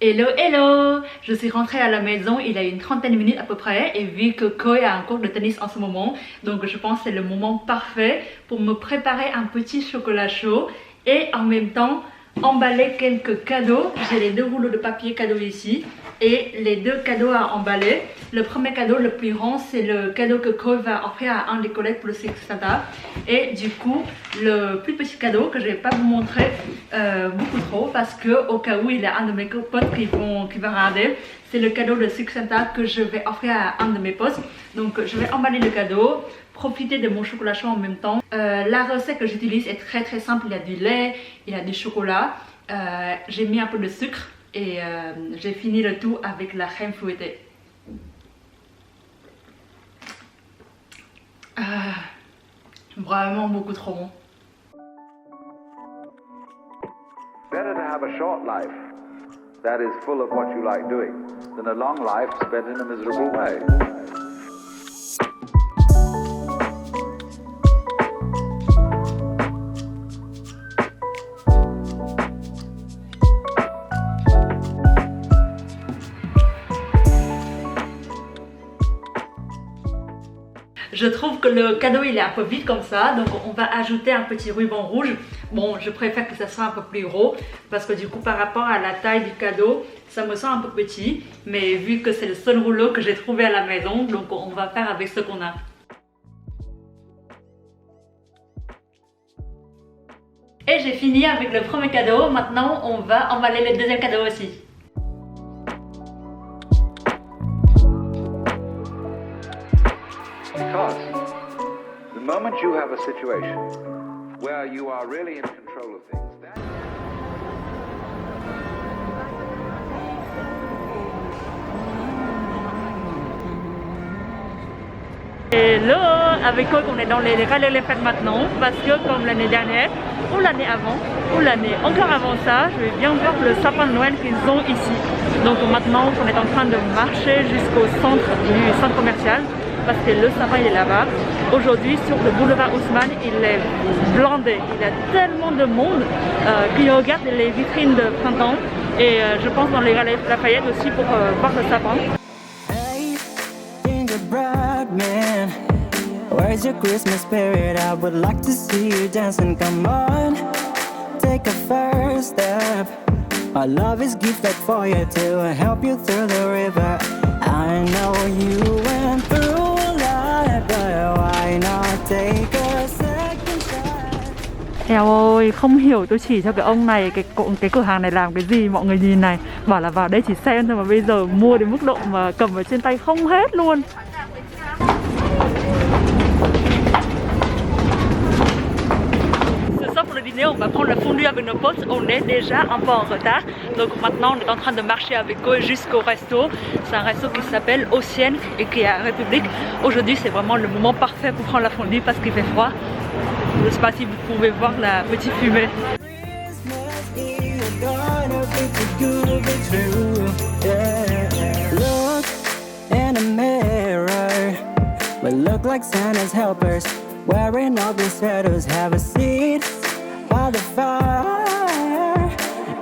Hello, hello! Je suis rentrée à la maison il y a une trentaine de minutes à peu près et vu que Koi a un cours de tennis en ce moment, donc je pense que c'est le moment parfait pour me préparer un petit chocolat chaud et en même temps emballer quelques cadeaux. J'ai les deux rouleaux de papier cadeau ici et les deux cadeaux à emballer. Le premier cadeau, le plus grand, c'est le cadeau que Koi va offrir à un des collègues pour le Secret Santa. Et du coup, le plus petit cadeau que je ne vais pas vous montrer beaucoup trop parce que au cas où il y a un de mes potes qui va regarder, c'est le cadeau de Secret Santa que je vais offrir à un de mes potes. Donc je vais emballer le cadeau, profiter de mon chocolat chaud en même temps. La recette que j'utilise est très simple, il y a du lait, il y a du chocolat, j'ai mis un peu de sucre et j'ai fini le tout avec la crème fouettée. Vraiment beaucoup trop bon. Better to have a short life that is full of what you like doing than a long life spent in a miserable way. Je trouve que le cadeau il est un peu vide comme ça, donc on va ajouter un petit ruban rouge. Bon, je préfère que ça soit un peu plus gros parce que du coup par rapport à la taille du cadeau, ça me semble un peu petit. Mais vu que c'est le seul rouleau que j'ai trouvé à la maison, donc on va faire avec ce qu'on a. Et j'ai fini avec le premier cadeau, maintenant on va emballer le deuxième cadeau aussi. Because the moment you have a situation where you are really in control of things, Hello! Avec quoi qu'on est dans les râles les fêtes maintenant parce que comme l'année dernière ou l'année avant ou l'année encore avant ça, je vais bien voir le sapin de Noël qu'ils ont ici. Donc maintenant on est en train de marcher jusqu'au centre commercial parce que le sapin il est là-bas. Aujourd'hui sur le boulevard Haussmann il est blindé, il y a tellement de monde qui regarde les vitrines de printemps et je pense dans les Galeries Lafayette aussi pour voir le sapin. Man, where's your Christmas spirit? I would like to see you dancing. Come on, take a first step. My love is gifted for you to help you through the river. I know you went through a lot, but why not take a second shot? Eo ơi, không hiểu tôi chỉ cho cái ông này cái cửa hàng này làm cái gì. Mọi người nhìn này, bảo là vào đây chỉ xem thôi mà bây giờ mua đến mức độ mà cầm ở trên tay không hết luôn. Pour le dîner, on va prendre la fondue avec nos potes. On est déjà un peu en retard. Donc maintenant, on est en train de marcher avec eux jusqu'au resto. C'est un resto qui s'appelle Ocean et qui est à République. Aujourd'hui, c'est vraiment le moment parfait pour prendre la fondue parce qu'il fait froid. Je ne sais pas si vous pouvez voir la petite fumée. Look in the mirror. We look like Santa's helpers. Wearing all these sweaters, have a seat by the fire.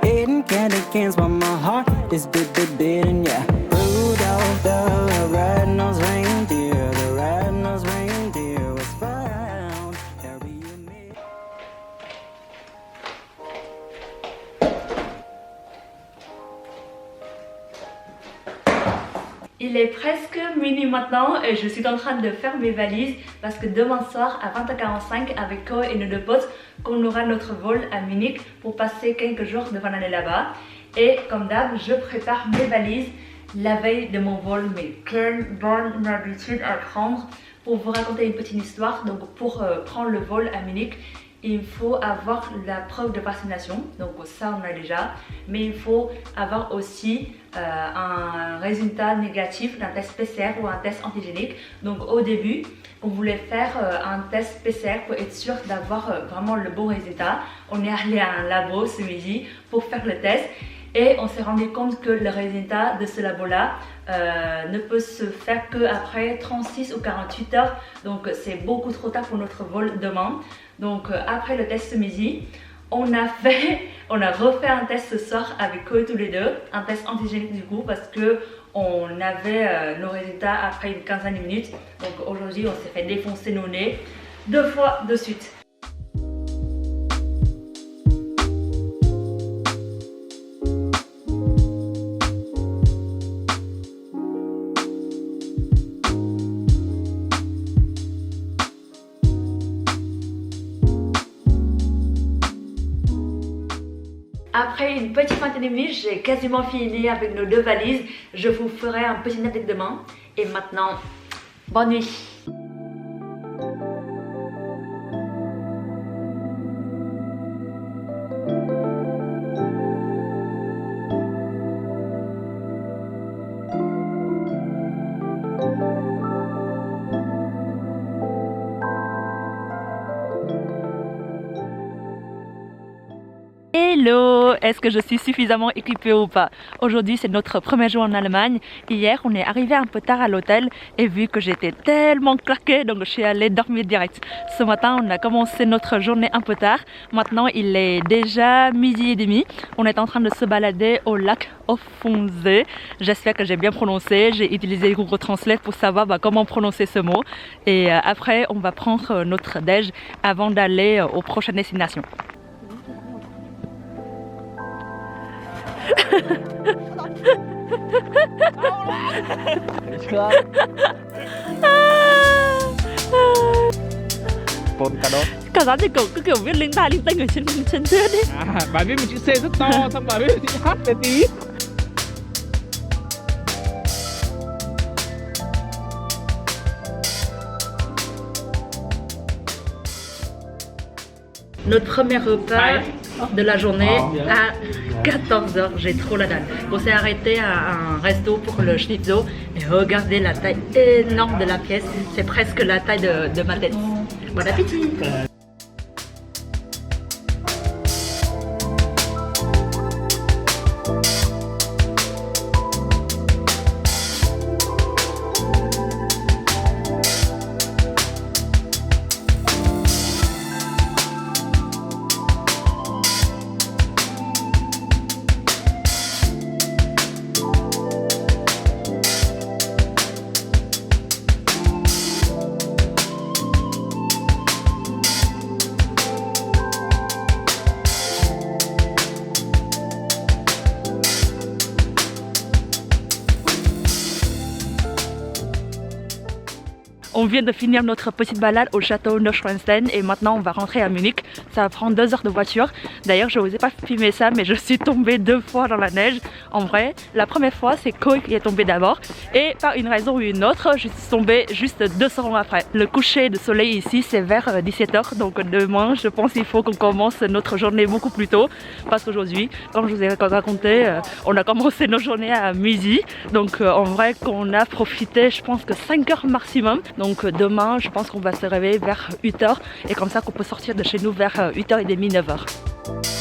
Eating candy canes while my heart is beating, yeah. Rudolph the red-nosed reindeer, the red-nosed reindeer was found. Carry me. Il est presque minuit maintenant et je suis en train de faire mes valises parce que demain soir à 20h45 avec Koi et nos deux potes, qu'on aura notre vol à Munich pour passer quelques jours de fin d'année là-bas. Et comme d'hab, je prépare mes valises la veille de mon vol, mais quelle bonne habitude à prendre pour vous raconter une petite histoire. Donc pour prendre le vol à Munich, il faut avoir la preuve de vaccination, donc ça on a déjà, mais il faut avoir aussi un résultat négatif d'un test PCR ou un test antigénique. Donc au début, on voulait faire un test PCR pour être sûr d'avoir vraiment le bon résultat. On est allé à un labo ce midi pour faire le test et on s'est rendu compte que le résultat de ce labo-là ne peut se faire qu'après 36 ou 48 heures. Donc c'est beaucoup trop tard pour notre vol demain. Donc après le test ce midi, On a refait un test ce soir avec Ko tous les deux, un test antigénique du coup parce que on avait nos résultats après une quinzaine de minutes. Donc aujourd'hui on s'est fait défoncer nos nez 2 fois de suite. Après une petite vingtaine de minutes, j'ai quasiment fini avec nos 2 valises. Je vous ferai un petit update demain. Et maintenant, bonne nuit. Hello, est-ce que je suis suffisamment équipée ou pas? Aujourd'hui c'est notre premier jour en Allemagne. Hier on est arrivé un peu tard à l'hôtel et vu que j'étais tellement claquée, donc je suis allée dormir direct. Ce matin on a commencé notre journée un peu tard. Maintenant il est déjà 12h30. On est en train de se balader au lac Offensee. J'espère que j'ai bien prononcé. J'ai utilisé Google Translate pour savoir comment prononcer ce mot. Et après on va prendre notre déj avant d'aller aux prochaines destinations. Cảm giác thì kiểu viết linh ta linh tinh ở trên thuyền ấy. Bà viết một chữ C rất to, xong bà viết chữ H bé tí. Notre premier repas de la journée à 14h, j'ai trop la dalle. On s'est arrêté à un resto pour le schnitzel et regardez la taille énorme de la pièce, c'est presque la taille de ma tête. Bon appétit! On vient de finir notre petite balade au château Neuschwanstein et maintenant on va rentrer à Munich. Ça va prendre 2 heures de voiture. D'ailleurs je n'osais pas filmer ça mais je suis tombée 2 fois dans la neige. En vrai, la première fois c'est Ko qui est tombé d'abord et par une raison ou une autre je suis tombée juste 2 secondes après. Le coucher de soleil ici c'est vers 17h donc demain je pense qu'il faut qu'on commence notre journée beaucoup plus tôt parce qu'aujourd'hui, comme je vous ai raconté, on a commencé nos journées à midi. Donc en vrai qu'on a profité je pense que 5 heures maximum. Donc demain, je pense qu'on va se réveiller vers 8h et comme ça qu'on peut sortir de chez nous vers 8h30, 9h.